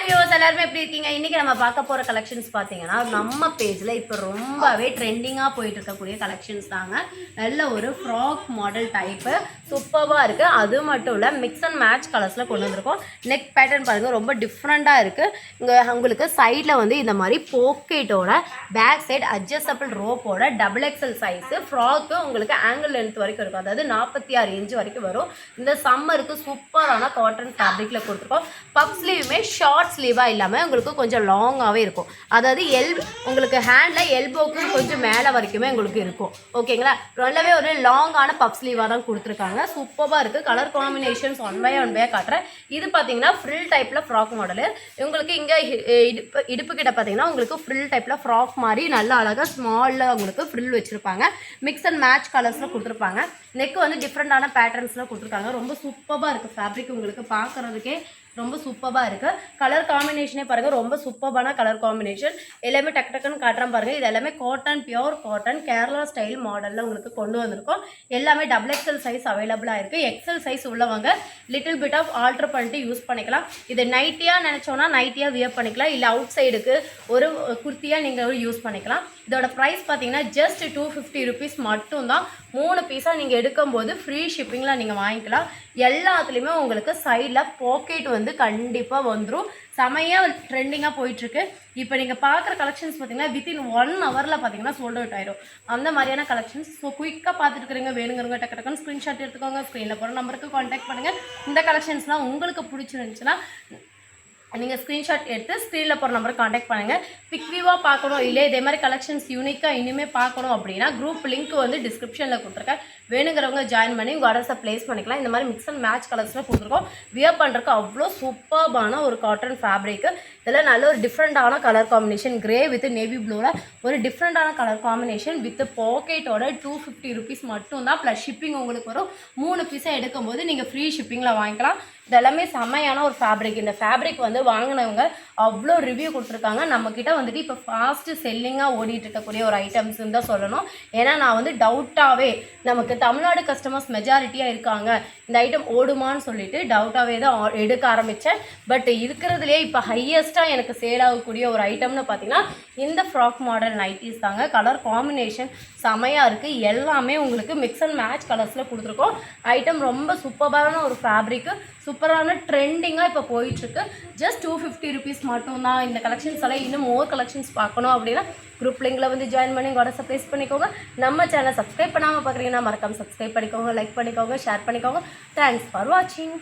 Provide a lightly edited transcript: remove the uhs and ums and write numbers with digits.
Viewers எல்லாரும் எப்படி இருக்கீங்க? இன்னைக்கு நம்ம பார்க்க போற கலெக்ஷன்ஸ் பாத்தீங்கன்னா நம்ம பேஜ்ல இப்போ ரொம்பவே ட்ரெண்டிங்கா போயிட்டு இருக்கக்கூடிய கலெக்ஷன்ஸ் தாங்க. நல்ல ஒரு ஃப்ராக் மாடல் டைப் சூப்பர்வா இருக்கு. அது மட்டும் இல்ல மிக்ஸ் அண்ட் மேட்ச் கலர்ஸ்ல கொண்டு வந்திருக்கோம். நெக் பேட்டர்ன் பாருங்க ரொம்ப டிஃப்ரெண்டா இருக்கு. இங்க உங்களுக்கு சைட்ல வந்து இந்த மாதிரி பாக்கெட்டோட பேக் சைடு அட்ஜஸ்டபிள் ரோப்போட டபுள் எக்ஸல் சைஸ் ஃப்ராக் உங்களுக்கு ஆங்கிள் லென்த் வரைக்கும் இருக்கும். அதாவது 46 இன்ச் வரைக்கும் வரும். இந்த சம்மருக்கு சூப்பரான காட்டன் ஃபேப்ரிக்ல கொடுத்துருக்கோம். பப் ஸ்லீவுமே ஷார்ட் ஸ்லீவாக இல்லாமல் உங்களுக்கு கொஞ்சம் லாங்காகவே இருக்கும். அதாவது உங்களுக்கு ஹேண்டில் எல்போக்கு கொஞ்சம் மேலே வரைக்குமே உங்களுக்கு இருக்கும். ஓகேங்களா? நல்லாவே ஒரு லாங்கான பப் ஸ்லீவாக தான் கொடுத்துருக்காங்க. சூப்பராக இருக்குது. கலர் காம்பினேஷன்ஸ் ஒன் பை காட்டுறேன். இது பார்த்தீங்கன்னா ஃப்ரில் டைப்பில் ஃப்ராக் மாடலு. உங்களுக்கு இங்கே இடுப்பு கிட்ட பார்த்தீங்கன்னா உங்களுக்கு ஃப்ரில் டைப்பில் ஃப்ராக் மாதிரி நல்லா அழகாக ஸ்மாலில் உங்களுக்கு ஃப்ரில் வச்சுருப்பாங்க. மிக்ஸ் அண்ட் மேட்ச் கலர்ஸில் கொடுத்துருப்பாங்க. நெக் வந்து டிஃப்ரெண்டான பேட்டர்ன்ஸில் கொடுத்துருக்காங்க. ரொம்ப சூப்பராக இருக்குது. ஃபேப்ரிக் உங்களுக்கு பார்க்குறதுக்கே ரொம்ப சூப்பராக இருக்குது. கலர் காம்பினேஷனே பாருங்கள் ரொம்ப சூப்பரான கலர் காம்பினேஷன். எல்லாமே டக்கு டக்குன்னு காட்டுறேன் பாருங்கள். இது எல்லாமே cotton, pure cotton Kerala style மாடலில் உங்களுக்கு கொண்டு வந்திருக்கோம். எல்லாமே டபுள் எக்ஸல் சைஸ் அவைலபிளாக இருக்குது. எக்ஸல் சைஸ் உள்ளவங்க லிட்டில் பிட் ஆஃப் ஆல்ட்ரு பண்ணிட்டு யூஸ் பண்ணிக்கலாம். இது நைட்டியாக நினச்சோன்னா நைட்டியாக வியர் பண்ணிக்கலாம். இல்லை அவுட் சைடுக்கு ஒரு குர்த்தியாக நீங்கள் யூஸ் பண்ணிக்கலாம். இதோட ப்ரைஸ் பார்த்தீங்கன்னா ஜஸ்ட் 250 ருபீஸ் மட்டும்தான். 3 பீஸாக நீங்கள் எடுக்கும்போது ஃப்ரீ ஷிப்பிங்கில் நீங்கள் வாங்கிக்கலாம். எல்லாத்துலேயுமே உங்களுக்கு சைடில் பாக்கெட் வந்து கண்டிப்பாக வந்துடும். செமையாக ட்ரெண்டிங்காக போயிட்டுருக்கு. இப்போ நீங்கள் பார்க்குற கலெக்ஷன்ஸ் பார்த்தீங்கன்னா வித்தின் 1 ஹவரில் பார்த்தீங்கன்னா சோல்ட் அவுட் ஆயிடும். அந்த மாதிரியான கலெக்ஷன்ஸ். ஸோ குயிக்காக பார்த்துட்டு இருக்கிறீங்க. வேணுங்கிறவங்க டக்கு டக்குன்னு ஸ்க்ரீன்ஷாட் எடுத்துக்கோங்க. ஸ்க்ரீனில் போகிற நம்பருக்கு கான்டாக்ட் பண்ணுங்கள். இந்த கலெக்ஷன்ஸ்லாம் உங்களுக்கு பிடிச்சிருந்துச்சுன்னா நீங்கள் ஸ்க்ரீன்ஷாட் எடுத்து ஸ்க்ரீனில் போகிற நம்பருக்கு காண்டாக்ட் பண்ணுங்கள். பிக் வியூவாக பார்க்கணும் இல்லை இதே மாதிரி கலெக்ஷன்ஸ் யூனிக்காக இனிமேல் பார்க்கணும் அப்படின்னா குரூப் லிங்க் வந்து டிஸ்கிரிப்ஷனில் கொடுத்துருக்கேன். வேணுங்கிறவங்க ஜாயின் பண்ணி உங்கள் ஆர்டர்ஸை ப்ளேஸ் பண்ணிக்கலாம். இந்த மாதிரி மிக்ஸ் அண்ட் மேட்ச் கலர்ஸில் கொடுத்துருக்கோம். வியர் பண்ணுறதுக்கு அவ்வளோ சூப்பர்பான ஒரு காட்டன் ஃபேப்ரிக்கு. இதில் நல்ல ஒரு டிஃப்ரெண்ட்டான colour combination grey with navy ப்ளூவில் ஒரு டிஃப்ரெண்ட்டான கலர் காம்பினேஷன் வித் பாக்கெட்டோட 250 ருபீஸ் மட்டும்தான். ப்ளஸ் ஷிப்பிங் உங்களுக்கு வரும். 3 பீஸாக எடுக்கும்போது நீங்கள் ஃப்ரீ ஷிப்பிங்கில் வாங்கிக்கலாம். இதெல்லாமே செம்மையான ஒரு ஃபேப்ரிக். இந்த ஃபேப்ரிக் வந்து வாங்கினவங்க அவ்வளோ ரிவ்யூ கொடுத்துருக்காங்க. நம்மக்கிட்ட வந்துட்டு இப்போ ஃபாஸ்ட்டு செல்லிங்காக ஓடிட்டு இருக்கக்கூடிய ஒரு ஐட்டம்ஸ்ன்னு தான் சொல்லணும். ஏன்னா நான் வந்து டவுட்டாகவே நமக்கு தமிழ்நாடு கஸ்டமர்ஸ் மெஜாரிட்டியாக இருக்காங்க, இந்த ஐட்டம் ஓடுமான்னு சொல்லிட்டு டவுட்டாகவே தான் எடுக்க ஆரம்பித்தேன். பட் இருக்கிறதுலே இப்போ ஹையஸ்ட்டாக எனக்கு சேல் ஆகக்கூடிய ஒரு ஐட்டம்னு பார்த்தீங்கன்னா இந்த ஃப்ராக் மாடல் நைட்டிஸ் தாங்க. கலர் காம்பினேஷன் செமையாக இருக்குது. எல்லாமே உங்களுக்கு மிக்ஸ் அண்ட் மேட்ச் கலர்ஸில் கொடுத்துருக்கோம். ஐட்டம் ரொம்ப சூப்பரான ஒரு ஃபேப்ரிக்கு. சூப்பரான ட்ரெண்டிங்காக இப்போ போயிட்டுருக்கு. ஜஸ்ட் 250 ருபீஸ் மட்டும்தான். இந்த கலெக்ஷன்ஸ் எல்லாம் இன்னும் மோர் கலெக்ஷன்ஸ் பார்க்கணும் அப்படின்னா குரூப் லிங்கில் வந்து ஜாயின் பண்ணி உங்களோட ப்ளேஸ் பண்ணிக்கோங்க. நம்ம சேனலை சப்ஸ்கிரைப் பண்ணாமல் பார்க்குறீங்கன்னா மறக்காமல் சப்ஸ்கிரைப் பண்ணிக்கோங்க, லைக் பண்ணிக்கோங்க, ஷேர் பண்ணிக்கோங்க. தேங்க்ஸ் ஃபார் வாட்சிங்.